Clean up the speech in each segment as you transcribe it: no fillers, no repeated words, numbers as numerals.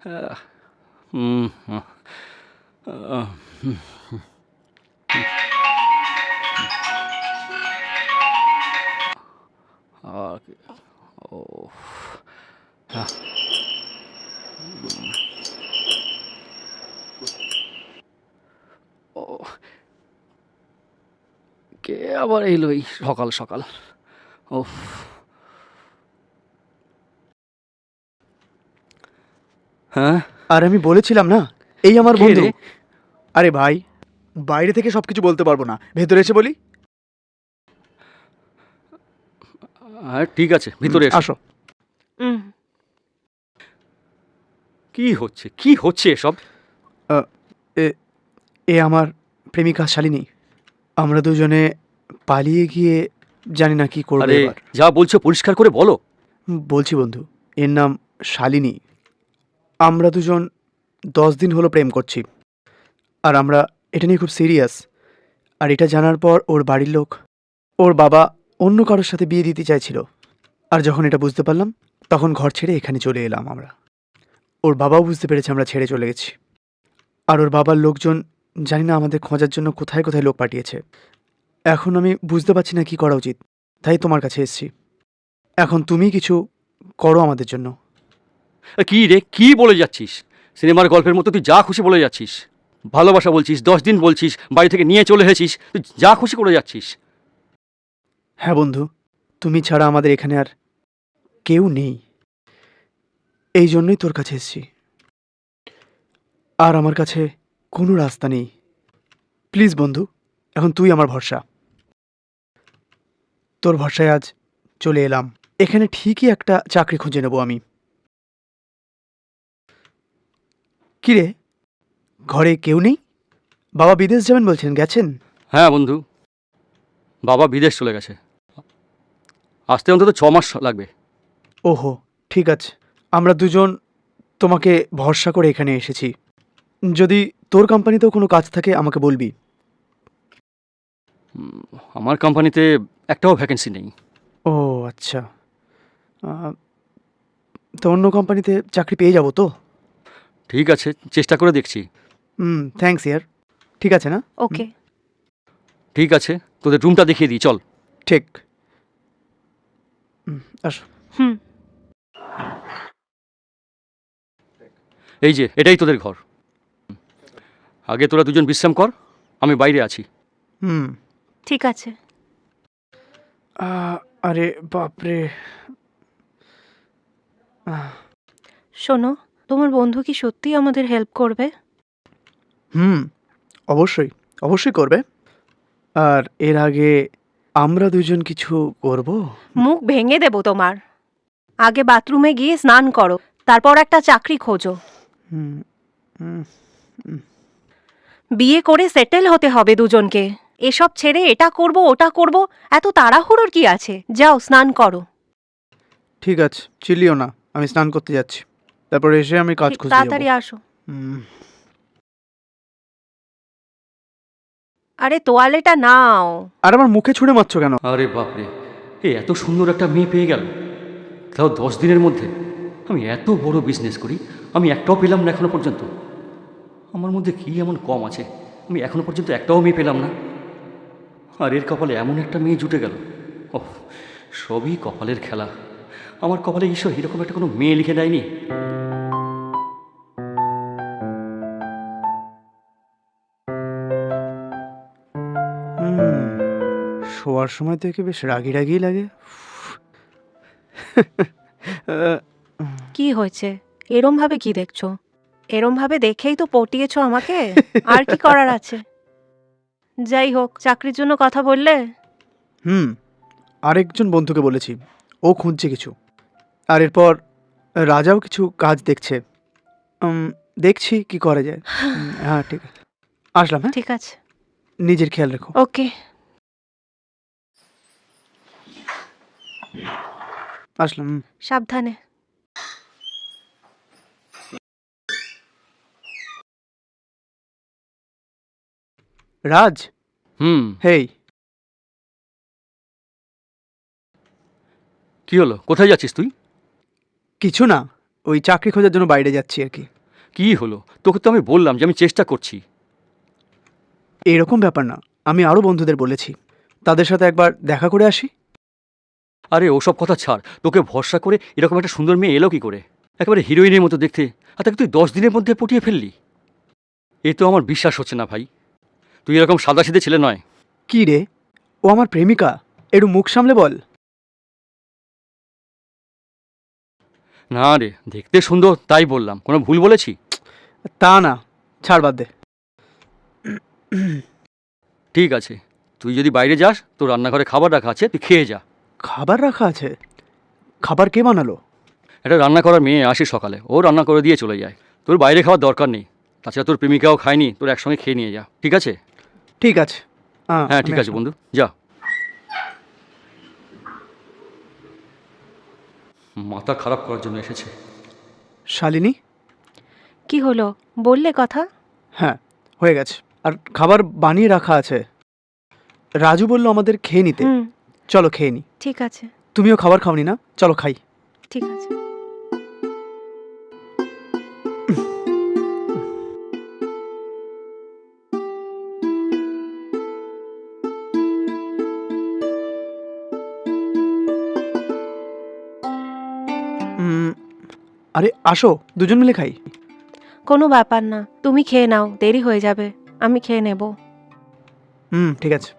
আহ, হুম, আহ, আহ, আহ, ও আহ, ও কে আবার এলো এই সকাল সকাল? ও হ্যাঁ, আর আমি বলেছিলাম না, এই আমার কে বন্ধু। রে? আরে ভাই, বাইরে থেকে সবকিছু বলতে পারবো না, ভেতরে এসে বলি। হ্যাঁ ঠিক আছে, ভিতরে এসো। আসো। উম, কি হচ্ছে, কি হচ্ছে এসব? আহ, এ এ আমার প্রেমিকা শালিনী। আমরা দুজনে পালিয়ে গিয়ে জানি না কি করবো আরে এবার। যা বলছো পরিষ্কার করে বলো। বলছি বন্ধু, এর নাম শালিনী। আমরা দুজন 10 দিন হলো প্রেম করছি, আর আমরা এটা নিয়ে খুব সিরিয়াস। আর এটা জানার পর ওর বাড়ির লোক, ওর বাবা অন্য কারোর সাথে বিয়ে দিতে চাইছিল। আর যখন এটা বুঝতে পারলাম, তখন ঘর ছেড়ে এখানে চলে এলাম আমরা। ওর বাবাও বুঝতে পেরেছে আমরা ছেড়ে চলে গেছি। আর ওর বাবার লোকজন জানি না আমাদের খোঁজার জন্য কোথায় কোথায় লোক পাঠিয়েছে। এখন আমি বুঝতে পারছি না কি করা উচিত, তাই তোমার কাছে এসেছি। এখন তুমি কিছু করো আমাদের জন্য। কি রে, কি বলে যাচ্ছিস? সিনেমার গল্পের মতো তুই যা খুশি বলে যাচ্ছিস। ভালোবাসা বলছিস, 10 দিন বলছিস, বাড়ি থেকে নিয়ে চলে এসেছিস, তুই যা খুশি করে যাচ্ছিস। হ্যাঁ বন্ধু, তুমি ছাড়া আমাদের এখানে আর কেউ নেই, এই জন্যই তোর কাছে এসেছি। আর আমার কাছে কোনো রাস্তা নেই। প্লিজ বন্ধু, এখন তুই আমার ভরসা। তোর ভরসায় আজ চলে এলাম। এখানে ঠিকই একটা চাকরি খুঁজে নেব আমি। কি রে, ঘরে কেউ নেই? বাবা বিদেশ যাবেন বলছেন, গেছেন? হ্যাঁ বন্ধু, বাবা বিদেশ চলে গেছে, আসতে অন্তত 6 মাস লাগবে। ওহো, ঠিক আছে। আমরা দুজন তোমাকে ভরসা করে এখানে এসেছি। যদি তোর কোম্পানিতেও কোনো কাজ থাকে আমাকে বলবি। আমার কোম্পানিতে একটাও ভ্যাকেন্সি নেই। ও আচ্ছা। আহ, তো অন্য কোম্পানিতে চাকরি পেয়ে যাব তো? ঠিক আছে, চেষ্টা করে দেখছি। থ্যাঙ্কস ইয়ার। ঠিক আছে না? ওকে। ঠিক আছে, তোদের রুমটা দেখিয়ে দিই, চল। ঠিক। আসো। হুম। এই যে এটাই তোদের ঘর। আগে তোরা দুজন বিশ্রাম কর, আমি বাইরে আছি। হুম। ঠিক আছে। আহ, আরে বাপরে। শোনো, তোমার বন্ধু কি সত্যি আমাদের হেল্প করবে? হুম, অবশ্যই, অবশ্যই করবে। আর এর আগে আমরা দুজন কিছু করব। মুখ ভেঙে দেবো তোমার। আগে বাথরুমে গিয়ে স্নান করো, তারপর একটা চাকরি খোঁজো। হুম, হুম, বিয়ে করে সেটেল হতে হবে দুজনকে। এসব ছেড়ে এটা করব ওটা করব, এত তাড়াহুড়োর কি আছে? যাও স্নান করো। ঠিক আছে, চিল্লিও না, আমি স্নান করতে যাচ্ছি। তারপর এসে আমি কাজ ঠিক খুঁজতে যাবো। তাড়াতাড়ি আসো। হুম, আরে তোয়ালেটা নাও। আর আমার মুখে ছুঁড়ে মারছো কেন? আরে বাপরে, এ এত সুন্দর একটা মেয়ে পেয়ে গেল, তাও 10 দিনের মধ্যে। আমি এত বড় বিজনেস করি, আমি একটাও পেলাম না এখনো পর্যন্ত। আমার মধ্যে কি এমন কম আছে, আমি এখনো পর্যন্ত একটাও মেয়ে পেলাম না। আর এর কপালে এমন একটা মেয়ে জুটে গেল। ওহ, সবই কপালের খেলা। আমার কপালে ঈশ্বর এরকম একটা কোনো মেয়ে লিখে দেয়নি। হুম, শোয়ার সময় থেকে বেশ রাগি রাগি লাগে। আহ, কি হয়েছে? এরম ভাবে কি দেখছো? এরম ভাবে দেখেই তো পটিয়েছো আমাকে। আর কি করার আছে? যাই হোক, চাকরির জন্য কথা বললে? হুম, আরেকজন বন্ধুকে বলেছি, ও খুঁজছে কিছু। আর এরপর রাজাও কিছু কাজ দেখছে। দেখছি কি করা যায়। হ্যাঁ ঠিক আছে, আসলাম। হ্যাঁ, ঠিক আছে। নিজের খেয়াল রেখো। ওকে। আসলাম। সাবধানে। রাজ, হুম, হেই। কি হলো, কোথায় যাচ্ছিস তুই? কিছু না, ওই চাকরি খোঁজার জন্য বাইরে যাচ্ছি আর কি। কি হলো? তোকে তো আমি বললাম যে আমি চেষ্টা করছি। এরকম ব্যাপার না, আমি আরও বন্ধুদের বলেছি, তাদের সাথে একবার দেখা করে আসি। আরে ওসব কথা ছাড়, তোকে ভরসা করে এরকম একটা সুন্দর মেয়ে এলো কি করে? একেবারে হিরোইনের মতো দেখতে, আর তাকে তুই 10 দিনের মধ্যে পটিয়ে ফেললি। এ তো আমার বিশ্বাস হচ্ছে না ভাই। তুই এরকম সাদাসিধে ছেলে নয়। কি রে, ও আমার প্রেমিকা, একটু মুখ সামলে বল। না রে, দেখতে সুন্দর তাই বললাম, কোনো ভুল বলেছি? তা না, ছাড়, বাদ দে। ঠিক আছে, তুই যদি বাইরে যাস তোর রান্নাঘরে খাবার রাখা আছে, তুই খেয়ে যা। খাবার রাখা আছে? খাবার কে বানালো? একটা রান্না করার মেয়ে আসে সকালে, ও রান্না করে দিয়ে চলে যায়। তোর বাইরে খাওয়ার দরকার নেই। তাছাড়া তোর প্রেমিকাও খায়নি, তোর একসঙ্গে খেয়ে নিয়ে যা, ঠিক আছে? ঠিক আছে। হ্যাঁ ঠিক আমি আছে আসলাম। বন্ধু, যা। মাথা খারাপ করার জন্য এসেছে। শালিনী। কি হলো, বললে কথা? হ্যাঁ, হয়ে গেছে। আর খাবার বানিয়ে রাখা আছে। রাজু বলল আমাদের খেয়ে নিতে। হুম, চলো খেয়ে নি। ঠিক আছে। তুমিও খাবার খাওনি না? চলো খাই। ঠিক আছে। উম, আরে আসো, দুজন মিলে খাই। কোনো ব্যাপার না, তুমি খেয়ে নাও, দেরি হয়ে যাবে। আমি খেয়ে নেব। ঠিক আছে।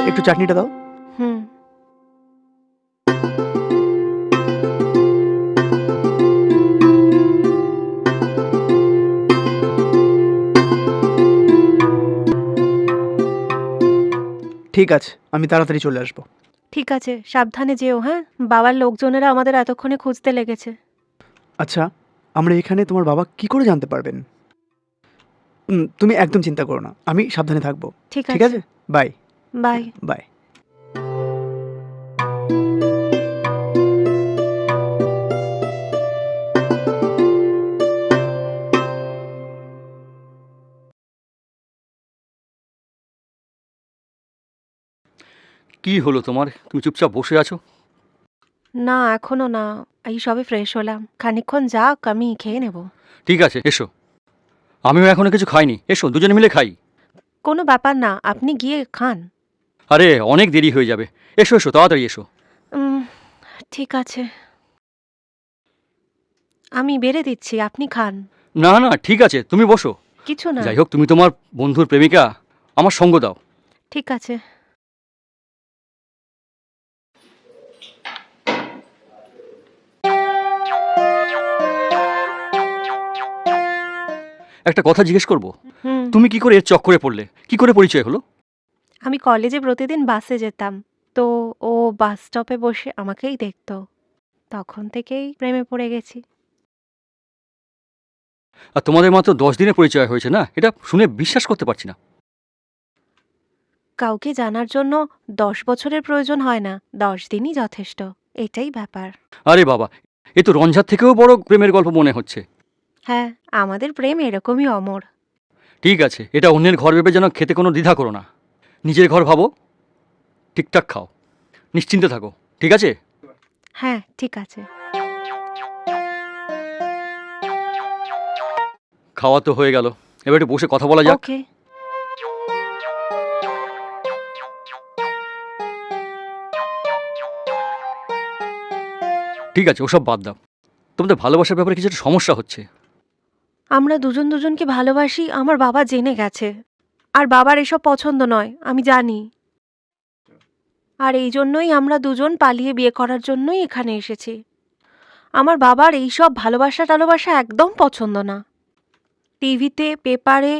একটু চাটনিটা দাও। হুম। ঠিক আছে, আমি তাড়াতাড়ি চলে আসবো। ঠিক আছে, সাবধানে যেও। হ্যাঁ, বাবার লোকজনেরা আমাদের এতক্ষণে খুঁজতে লেগেছে। আচ্ছা, আমরা এখানে, তোমার বাবা কি করে জানতে পারবেন? তুমি একদম চিন্তা করো না, আমি সাবধানে থাকবো। ঠিক ঠিক আছে। আছে, বাই। বাই। বাই। কি হলো তোমার? তুমি চুপচাপ বসে আছো। না, এখনো না। এই সবে ফ্রেশ হলাম, খানিকক্ষণ যাক, আমি খেয়ে নেব। ঠিক আছে এসো। আমিও এখনো কিছু খাইনি, এসো দুজনে মিলে খাই। কোনো ব্যাপার না, আপনি গিয়ে খান। আরে অনেক দেরি হয়ে যাবে। এসো এসো, তাড়াতাড়ি এসো। উম, ঠিক আছে, আমি বেড়ে দিচ্ছি, আপনি খান। না না ঠিক আছে, তুমি বসো। কিছু না। যাই হোক, তুমি তোমার বন্ধুর প্রেমিকা, আমার সঙ্গ দাও। ঠিক আছে। একটা কথা জিজ্ঞেস করবো? হুম। তুমি কি করে এর চক্করে পড়লে? কি করে পরিচয় হলো? আমি কলেজে প্রতিদিন বাসে যেতাম, তো ও বাস স্টপে বসে আমাকেই দেখতো। তখন থেকেই প্রেমে পড়ে গেছি। আর তোমাদের মাত্র 10 দিনে পরিচয় হয়েছে না, এটা শুনে বিশ্বাস করতে পারছি না। কাউকে জানার জন্য 10 বছরের প্রয়োজন হয় না, 10 দিনই যথেষ্ট। এটাই ব্যাপার। আরে বাবা, এ তো রঞ্জার থেকেও বড় প্রেমের গল্প মনে হচ্ছে। হ্যাঁ, আমাদের প্রেম এরকমই অমর। ঠিক আছে, এটা অন্যের ঘর ভেবে যেন খেতে কোনো দ্বিধা করো না। নিজের ঘর ভাবো, ঠিকঠাক খাও, নিশ্চিন্তে থাকো, ঠিক আছে? হ্যাঁ, ঠিক আছে। খাওয়া তো হয়ে গেল, এবার একটু বসে কথা বলা যাক। ওকে। ঠিক আছে, ওসব বাদ দাও। তোমাদের ভালোবাসার ব্যাপারে কিছু একটা সমস্যা হচ্ছে। আমরা দুজন দুজনকে ভালোবাসি, আমার বাবা জেনে গেছে। আর বাবার এসব পছন্দ নয়, আমি জানি। আর এই জন্যই আমরা দুজন পালিয়ে বিয়ে করার জন্যই এখানে এসেছি। আমার বাবার এইসব ভালোবাসা টালোবাসা একদম পছন্দ না। টিভিতে, পেপারে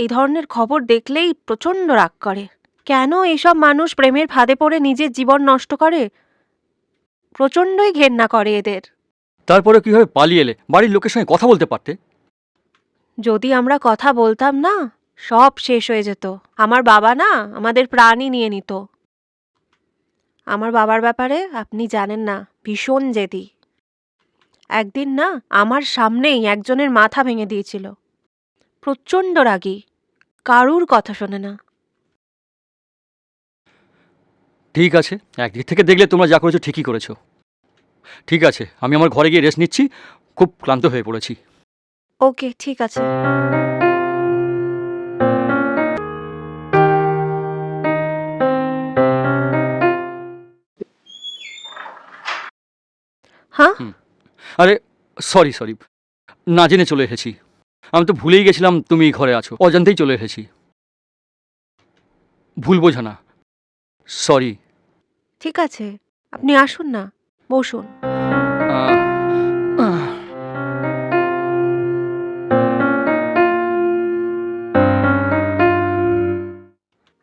এই ধরনের খবর দেখলেই প্রচণ্ড রাগ করে। কেন এইসব মানুষ প্রেমের ফাঁদে পড়ে নিজের জীবন নষ্ট করে? প্রচণ্ডই ঘেন্না করে এদের। তারপরে কীভাবে পালিয়ে এলে? বাড়ির লোকের সঙ্গে কথা বলতে পারতে। যদি আমরা কথা বলতাম না, সব শেষ হয়ে যেত। আমার বাবা না আমাদের প্রাণই নিয়ে নিত। আমার বাবার ব্যাপারে আপনি জানেন না, ভীষণ জেদি। একদিন না আমার সামনেই একজনের মাথা ভেঙে দিয়েছিল। প্রচণ্ড রাগী, কারুর কথা শোনে না। ঠিক আছে, একদিক থেকে দেখলে তোমরা যা করেছো ঠিকই করেছো। ঠিক আছে, আমি আমার ঘরে গিয়ে রেস্ট নিচ্ছি, খুব ক্লান্ত হয়ে পড়েছি। ওকে, ঠিক আছে। হ্যাঁ, আরে সরি সরি, না জেনে চলে এসেছি। আমি তো ভুলেই গেছিলাম তুমি ঘরে আছো, অজান্তেই চলে এসেছি। ভুল বোঝা না, সরি। ঠিক আছে, আপনি আসুন না, বসুন।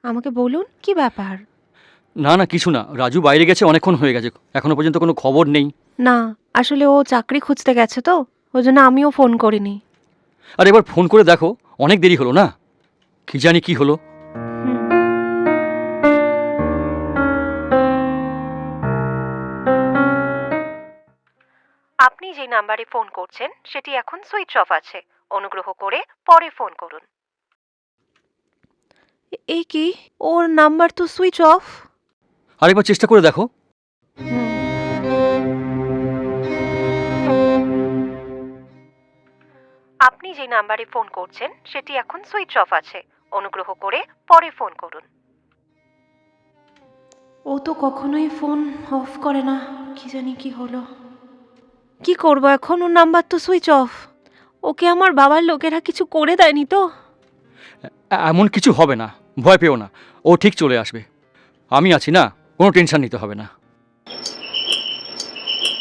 আমাকে বলুন কি ব্যাপার? না না, কিছু না, রাজু বাইরে গেছে, অনেকক্ষণ হয়ে গেছে, এখনো পর্যন্ত কোনো খবর নেই। না, আসলে ও চাকরি খুঁজতে গেছে তো, ওই জন্য আমিও ফোন করিনি। আর এবার ফোন করে দেখো, অনেক দেরি হলো না, কি জানি কি হলো। হুম। আপনি যে নাম্বারে ফোন করছেন সেটি এখন সুইচ অফ আছে, অনুগ্রহ করে পরে ফোন করুন। এ কি, ওর নাম্বার তো সুইচ অফ। আরেকবার চেষ্টা করে দেখো। আপনি যে নাম্বারে ফোন করছেন সেটি এখন সুইচ অফ আছে, অনুগ্রহ করে পরে ফোন করুন। ও তো কখনোই ফোন অফ করে না, কি জানি কি হলো। কি করব এখন, ওর নাম্বার তো সুইচ অফ। ওকে আমার বাবার লোকেরা কিছু করে দেয়নি তো? এমন কিছু হবে না, ভয় পেও না, ও ঠিক চলে আসবে। আমি আছি না, কোনো টেনশন নিতে হবে না।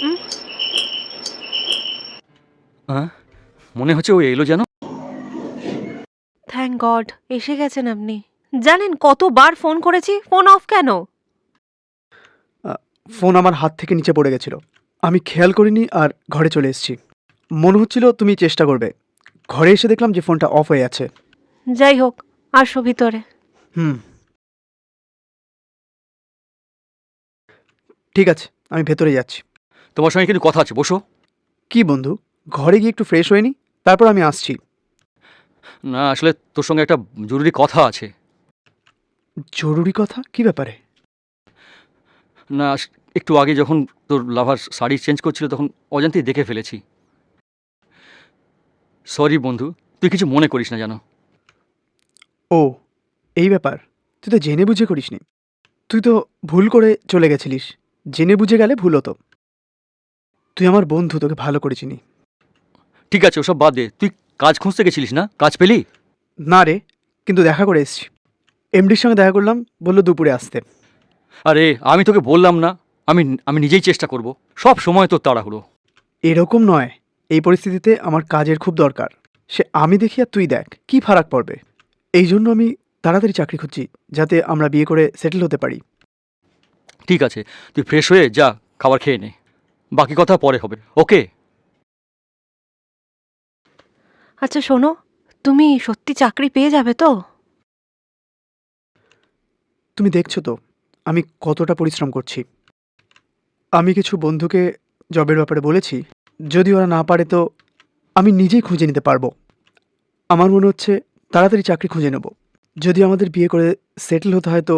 উম, হ্যাঁ, মনে হচ্ছে ও এলো যেন। থ্যাংক গড, এসে গেছেন আপনি। জানেন কতবার ফোন করেছি, ফোন অফ কেন? ফোন আমার হাত থেকে নিচে পড়ে গেছিল, আমি খেয়াল করিনি আর ঘরে চলে এসেছি। মনে হচ্ছিল তুমি চেষ্টা করবে, ঘরে এসে দেখলাম যে ফোনটা অফ হয়ে আছে। যাই হোক, আসো ভিতরে। হুম, ঠিক আছে, আমি ভেতরে যাচ্ছি। তোমার সঙ্গে কিন্তু কথা আছে, বসো। কি বন্ধু, ঘরে গিয়ে একটু ফ্রেশ হয়ে নি, তারপর আমি আসছি। না, আসলে তোর সঙ্গে একটা জরুরি কথা আছে। জরুরি কথা? কি ব্যাপারে? না, একটু আগে যখন তোর লাভার শাড়ি চেঞ্জ করছিল তখন অজান্তেই দেখে ফেলেছি। সরি বন্ধু, তুই কিছু মনে করিস না জানো। ও, এই ব্যাপার। তুই তো জেনে বুঝে করিসনি, তুই তো ভুল করে চলে গেছিলিস। জেনে বুঝে গেলে ভুল হতো। তুই আমার বন্ধু, তোকে ভালো করে চিনি। ঠিক আছে, ওসব বাদ দে, তুই কাজ খুঁজতে গেছিলিস না, কাজ পেলি? না রে, কিন্তু দেখা করে এসছি। এমডির সঙ্গে দেখা করলাম, বললো দুপুরে আসতে। আরে আমি তোকে বললাম না, আমি আমি নিজেই চেষ্টা করব। সব সময় তোর তাড়াহুড়ো। এরকম নয়, এই পরিস্থিতিতে আমার কাজের খুব দরকার। সে আমি দেখি আর তুই দেখ, কি ফারাক পড়বে। এই জন্য আমি তাড়াতাড়ি চাকরি খুঁজছি, যাতে আমরা বিয়ে করে সেটেল হতে পারি। ঠিক আছে, তুই ফ্রেশ হয়ে যা, খাবার খেয়ে নে, বাকি কথা পরে হবে, ওকে? আচ্ছা শোনো, তুমি সত্যি চাকরি পেয়ে যাবে তো? তুমি দেখছো তো আমি কতটা পরিশ্রম করছি। আমি কিছু বন্ধুকে জবের ব্যাপারে বলেছি, যদি ওরা না পারে তো আমি নিজেই খুঁজে নিতে পারবো। আমার মনে হচ্ছে তাড়াতাড়ি চাকরি খুঁজে নেব। যদি আমাদের বিয়ে করে সেটেল হতে হয় তো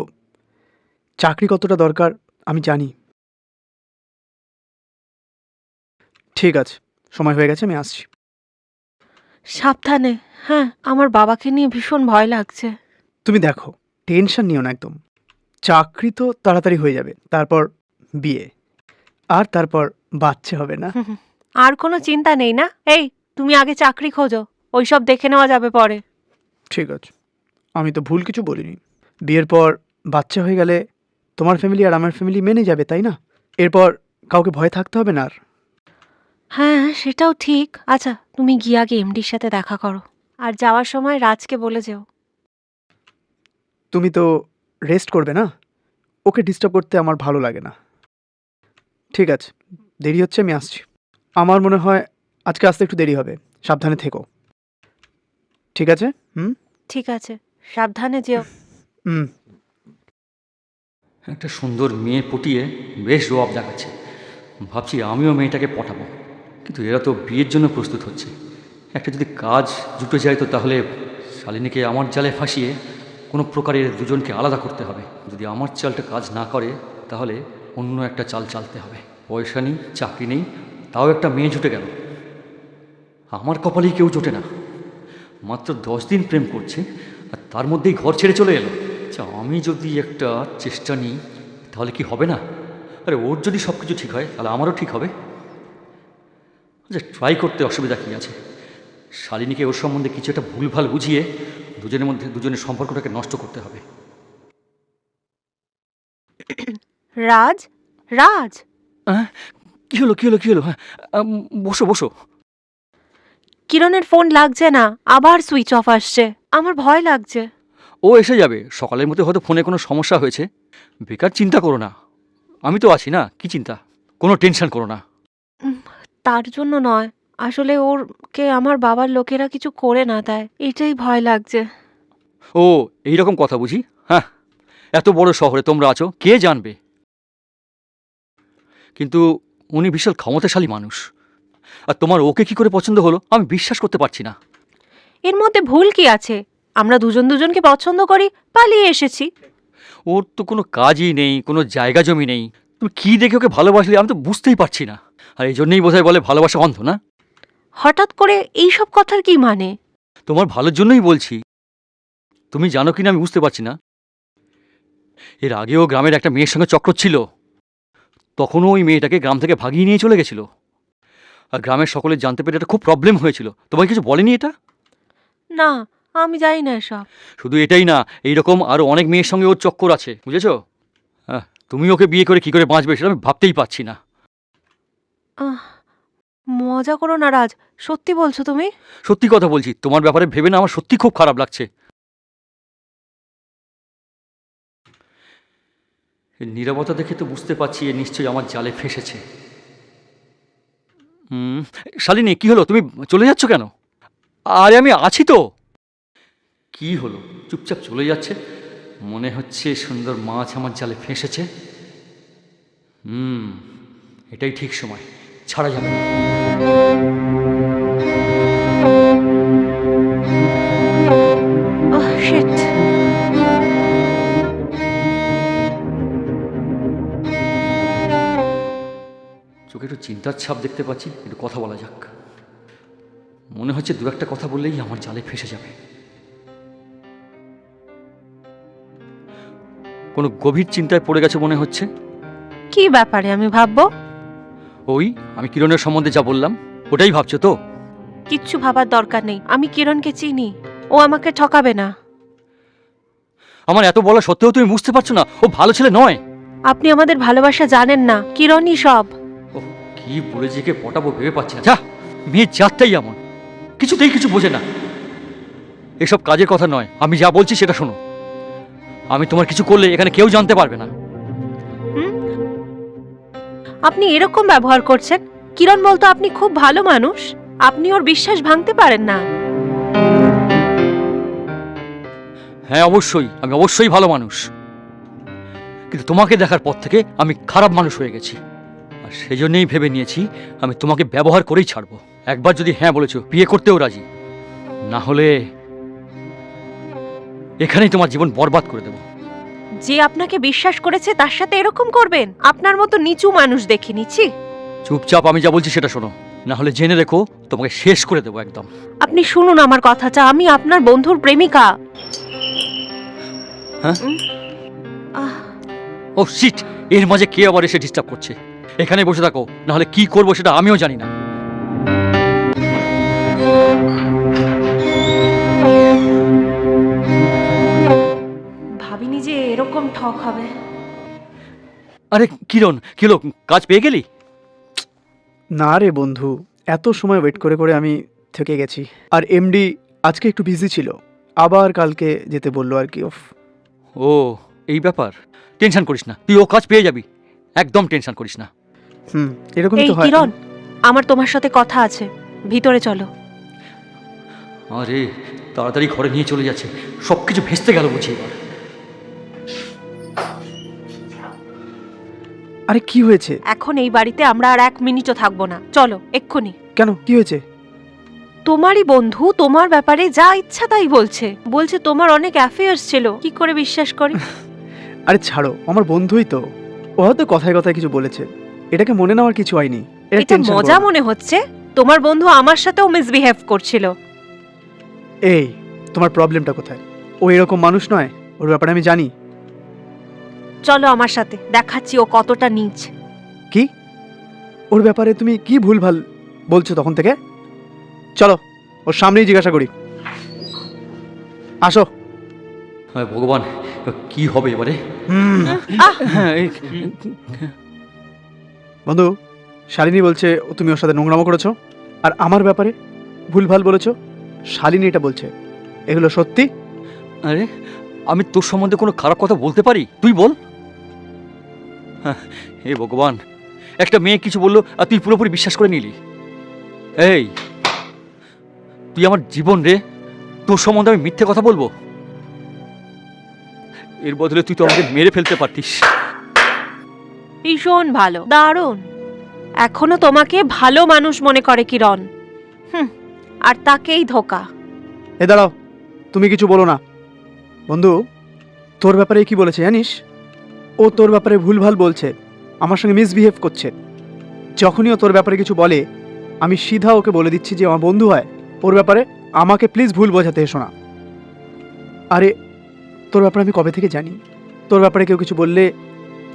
চাকরি কতটা দরকার আমি জানি। ঠিক আছে, সময় হয়ে গেছে, আমি আসছি। সাবধানে। হ্যাঁ, আমার বাবাকে নিয়ে ভীষণ ভয় লাগছে। তুমি দেখো, টেনশন নিও না একদম। চাকরি তো তাড়াতাড়ি হয়ে যাবে, তারপর বিয়ে, আর তারপর বাচ্চা হবে না? আর কোনো চিন্তা নেই না? এই, তুমি আগে চাকরি খোঁজো, ওইসব দেখে নেওয়া যাবে পরে। ঠিক আছে, আমি তো ভুল কিছু বলিনি। বিয়ের পর বাচ্চা হয়ে গেলে তোমার ফ্যামিলি আর আমার ফ্যামিলি মেনে যাবে, তাই না? এরপর কাউকে ভয় থাকতে হবে না আর। হ্যাঁ, সেটাও ঠিক। আচ্ছা, তুমি গিয়ে আগে এমডির সাথে দেখা করো, আর যাওয়ার সময় রাজকে বলে যেও। তুমি তো রেস্ট করবে না, ওকে ডিস্টার্ব করতে আমার ভালো লাগে না। ঠিক আছে, দেরি হচ্ছে, আমি আসছি। আমার মনে হয় আজকে আসতে একটু দেরি হবে, সাবধানে থেকো। ঠিক আছে? হুম ঠিক আছে, সাবধানে যেও। হুম। একটা সুন্দর মেয়ে পটিয়ে বেশ রোয়াব দেখাচ্ছে। ভাবছি আমিও মেয়েটাকে পটাবো, কিন্তু এরা তো বিয়ের জন্য প্রস্তুত হচ্ছে। একটা যদি কাজ জুটে যায় তো তাহলে শালিনীকে আমার জালে ফাঁসিয়ে কোনো প্রকারে দুজনকে আলাদা করতে হবে। যদি আমার চালটা কাজ না করে তাহলে অন্য একটা চাল চালতে হবে। পয়সা নেই, চাকরি নেই, তাও একটা মেয়ে জুটে গেল। আমার কপালেই কেউ জোটে না। মাত্র 10 দিন প্রেম করছে আর তার মধ্যেই ঘর ছেড়ে চলে এলো। আচ্ছা, আমি যদি একটা চেষ্টা নিই তাহলে কি হবে না? আরে ওর যদি সব কিছু ঠিক হয় তাহলে আমারও ঠিক হবে। আচ্ছা, ট্রাই করতে অসুবিধা কী আছে? শালিনীকে ওর সম্বন্ধে কিছু একটা ভুলভাল বুঝিয়ে দুজনের মধ্যে দুজনের সম্পর্কটাকে নষ্ট করতে হবে। রাজ, রাজ, হ্যাঁ, কী হলো কী হলো কী হলো? হ্যাঁ, বসো বসো। কিরণের ফোন লাগছে না, আবার সুইচ অফ আসছে। আমার ভয় লাগছে। ও এসে যাবে, সকালের মধ্যে হয়তো ফোনে কোনো সমস্যা হয়েছে। বেকার চিন্তা করো না, আমি তো আছি না। কি চিন্তা, কোনো টেনশন করো না। তার জন্য নয়, আসলে ওরকে আমার বাবার লোকেরা কিছু করে না দেয়, এটাই ভয় লাগছে। ও এই রকম কথা বুঝি? হ্যাঁ, এত বড় শহরে তোমরা আছো, কে জানবে? কিন্তু উনি বিশাল ক্ষমতাশালী মানুষ, আর তোমার ওকে কি করে পছন্দ হলো আমি বিশ্বাস করতে পারছি না। এর মধ্যে ভুল কি আছে? আমরা দুজন দুজনকে পছন্দ করি, পালিয়ে এসেছি। ওর তো কোনো কাজই নেই, কোনো জায়গা জমি নেই। তুমি কি দেখে ওকে ভালোবাসলে আমি তো বুঝতেই পারছি না। আর এই জন্যই বোধহয় বলে ভালোবাসা অন্ধ, না? হঠাৎ করে এইসব কথার কি মানে? তোমার ভালোর জন্যই বলছি। তুমি জানো কি না আমি বুঝতে পারছি না। এর আগেও গ্রামের একটা মেয়ের সঙ্গে চক্র ছিল, তখনও ওই মেয়েটাকে গ্রাম থেকে ভাগিয়ে নিয়ে চলে গেছিল। আর গ্রামের সকলে জানতে পেরে এটা খুব প্রবলেম হয়েছিল। তোমাকে কিছু বলেনি এটা? না, আমি জানি না এসব। শুধু এটাই না, এইরকম আরও অনেক মেয়ের সঙ্গে ওর চক্কর আছে, বুঝেছো? হ্যাঁ, তুমি ওকে বিয়ে করে কি করে বাঁচবে সেটা আমি ভাবতেই পারছি না। আহ, মজা করো না রাজ, সত্যি বলছো তুমি? সত্যি কথা বলছি, তোমার ব্যাপারে ভেবে না আমার সত্যি খুব খারাপ লাগছে। এর নীরবতা দেখে তো বুঝতে পারছি এ নিশ্চয়ই আমার জালে ফেঁসেছে। শালিনী, কি হলো? তুমি চলে যাচ্ছ কেন? আরে আমি আছি তো। কি হলো, চুপচাপ চলে যাচ্ছে? মনে হচ্ছে সুন্দর মাছ আমার জালে ফেঁসেছে। এটাই ঠিক সময়, ছাড়া যাবে না। শিট। চোখে একটু চিন্তার ছাপ দেখতে পাচ্ছি, একটু কথা বলা যাক। মনে হচ্ছে দু একটা কথা বললেই আমার জালে ফেঁসে যাবে। কোনো গভীর চিন্তায় পড়ে গেছে মনে হচ্ছে। কি ব্যাপারে আমি ভাববো? ওই আমি কিরণের সম্বন্ধে যা বললাম ওটাই ভাবছো তো? কিচ্ছু ভাবার দরকার নেই, আমি কিরণকে চিনি, ও আমাকে ঠকাবে না। আমার এত বলা সত্ত্বেও তুমি বুঝতে পারছো না ও ভালো ছেলে নয়? আপনি আমাদের ভালোবাসা জানেন না, কিরণই সব। ও কি বলে যে কে পটাবো ভেবে পাচ্ছি না। যা, মেয়ের জাতটাই এমন, কিছুতেই কিছু বোঝে না। এসব কাজের কথা নয়, আমি যা বলছি সেটা শোনো। আমি তোমার কিছু করলে এখানে কেউ জানতে পারবে না। আপনি এরকম ব্যবহার করছেন? কিরণ বলতো আপনি খুব ভালো মানুষ, আপনি ওর বিশ্বাস ভাঙতে পারেন না। হ্যাঁ অবশ্যই, আমি অবশ্যই ভালো মানুষ, কিন্তু তোমাকে দেখার পর থেকে আমি খারাপ মানুষ হয়ে গেছি। আর সেই জন্যই ভেবে নিয়েছি আমি তোমাকে ব্যবহার করেই ছাড়বো। একবার যদি হ্যাঁ বলেছো, বিয়ে করতেও রাজি, না হলে এখানেই তোমার জীবন বরবাদ করে দেবো। যে আপনাকে বিশ্বাস করেছে তার সাথে এরকম করবেন? আপনার মতো নিচু মানুষ দেখিনি। ছি। চুপচাপ আমি যা বলছি সেটা শোনো, না হলে জেনে রেখো তোমাকে শেষ করে দেবো একদম। আপনি শুনুন আমার কথাটা, আমি আপনার বন্ধুর প্রেমিকা। হ্যাঁ? আহ, ও শিট, এর মাঝে কে আবার এসে ডিস্টার্ব করছে? এখানে বসে থাকো, না হলে কি করবো সেটা আমিও জানি না। ভাবিনি যে এরকম ঠক হবে। আরে কিরণ, কি হলো, কাজ পেয়ে গেলি? না রে বন্ধু, এত সময় ওয়েট করে করে আমি থেকে গেছি। আর এমডি আজকে একটু বিজি ছিল, আবার কালকে যেতে বললো আর কি। অফ। ও এই ব্যাপার, টেনশন করিস না, তুই ও কাজ পেয়ে যাবি, একদম টেনশন করিস না। এরকমই এই তো হয়। কিরণ, আমার তোমার সাথে কথা আছে, ভিতরে চলো। আরে তাড়াতাড়ি ঘরে নিয়ে চলে যাচ্ছে, সব কিছু ভেস্তে গেল বুঝি এবার। আরে কি হয়েছে? এখন এই বাড়িতে আমরা আর 1 মিনিটও থাকবো না, চলো এক্ষুনি। কেন, কি হয়েছে? তোমারই বন্ধু তোমার ব্যাপারে যা ইচ্ছা তাই বলছে, বলছে তোমার অনেক অ্যাফেয়ার্স ছিল, কি করে বিশ্বাস করি? আরে ছাড়ো, আমার বন্ধুই তো। ও হয়তো কথায় কথায় কিছু বলেছে, এটাকে মনে নেওয়ার কিছু হয়নি। এটা টেনশন মজা করো না। মনে হচ্ছে? তোমার বন্ধু আমার সাথেও মিসবিহেভ করছিল। এই, তোমার প্রবলেমটা কোথায়? ও এরকম মানুষ নয়, ওর ব্যাপারে আমি জানি। চলো আমার সাথে, দেখাচ্ছি ও কতটা নীচ। কি? ওর ব্যাপারে তুমি কি ভুলভাল বলছো তখন থেকে? চলো, ওর সামনেই জিজ্ঞাসা করি। আসো। হ্যাঁ ভগবান, কি হবে এবারে? আহ হ্যাঁ বন্ধু, শালিনী বলছে তুমি ওর সাথে নোংরামো করেছো আর আমার ব্যাপারে ভুলভাল বলেছো। শালিনী এটা বলছে, এগুলো সত্যি? আরে আমি তোর সম্বন্ধে কোনো খারাপ কথা বলতে পারি? তুই বল। হ্যাঁ, হে ভগবান, একটা মেয়ে কিছু বললো আর তুই পুরোপুরি বিশ্বাস করে নিলি। এই, তুই আমার জীবন রে, তোর সম্বন্ধে আমি মিথ্যে কথা বলবো? এর বদলে তুই তো আমাকে মেরে ফেলতে পারতিস। ভীষণ ভালো, দারুণ। এখনো তোমাকে ভালো মানুষ মনে করে কিরণ। আর তাকেই ধোকা। এ দাঁড়াও, তুমি কিছু বলো না। বন্ধু, তোর ব্যাপারে কি বলেছে জানিস? ও তোর ব্যাপারে ভুলভাল বলছে, আমার সঙ্গে মিসবিহেভ করছে। যখনই ও তোর ব্যাপারে কিছু বলে, আমি সিধা ওকে বলে দিচ্ছি যে আমার বন্ধু হয়, ওর ব্যাপারে আমাকে প্লিজ ভুল বোঝাতে এসো না। আরে তোর ব্যাপারে আমি কবে থেকে জানি? তোর ব্যাপারে কেউ কিছু বললে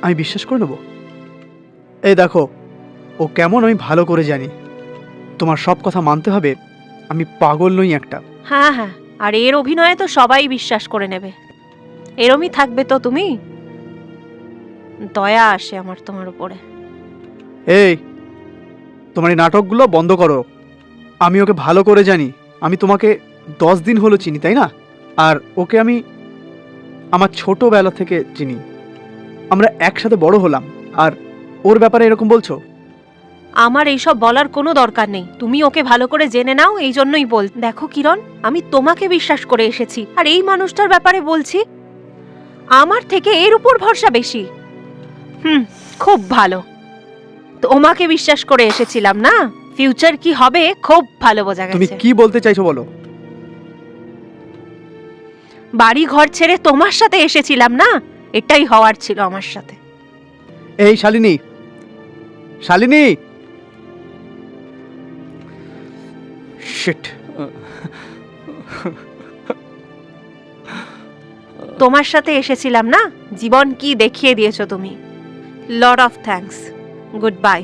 আমি বিশ্বাস করে নেব? এই দেখো, ও কেমন আমি ভালো করে জানি। তোমার সব কথা মানতে হবে, আমি পাগল নই একটা। হ্যাঁ হ্যাঁ, আর এর অভিনয়ে তো সবাই বিশ্বাস করে নেবে। এরমই থাকবে তো তুমি? দয়া আসে আমার তোমার উপরে। এই, তোমার এই নাটকগুলো বন্ধ করো। আমি ওকে ভালো করে জানি। আমি তোমাকে 10 দিন হলো চিনি, তাই না? আর ওকে আমি আমার ছোটবেলা থেকে চিনি। আমরা একসাথে বড় হলাম, আর ওর ব্যাপারে এরকম বলছো? আমার এইসব বলার কোনো দরকার নেই, তুমি ওকে ভালো করে জেনে নাও, এই জন্যই বল। দেখো কিরণ, আমি তোমাকে বিশ্বাস করে এসেছি, আর এই মানুষটার ব্যাপারে বলছি, আমার থেকে এর উপর ভরসা বেশি। খুব ভালো। তোমাকে বিশ্বাস করে এসেছিলাম না, ফিউচার কি হবে খুব ভালো বোঝা তুমি গেছে। কি বলতে চাইছো বলো? বাড়ি ঘর ছেড়ে তোমার সাথে এসেছিলাম না, এটাই হওয়ার ছিল আমার সাথে। এই শালিনী, শালিনী, শিট। তোমার সাথে এসেছিলাম না, জীবন কি দেখিয়ে দিয়েছো তুমি। Lot of thanks, good bye.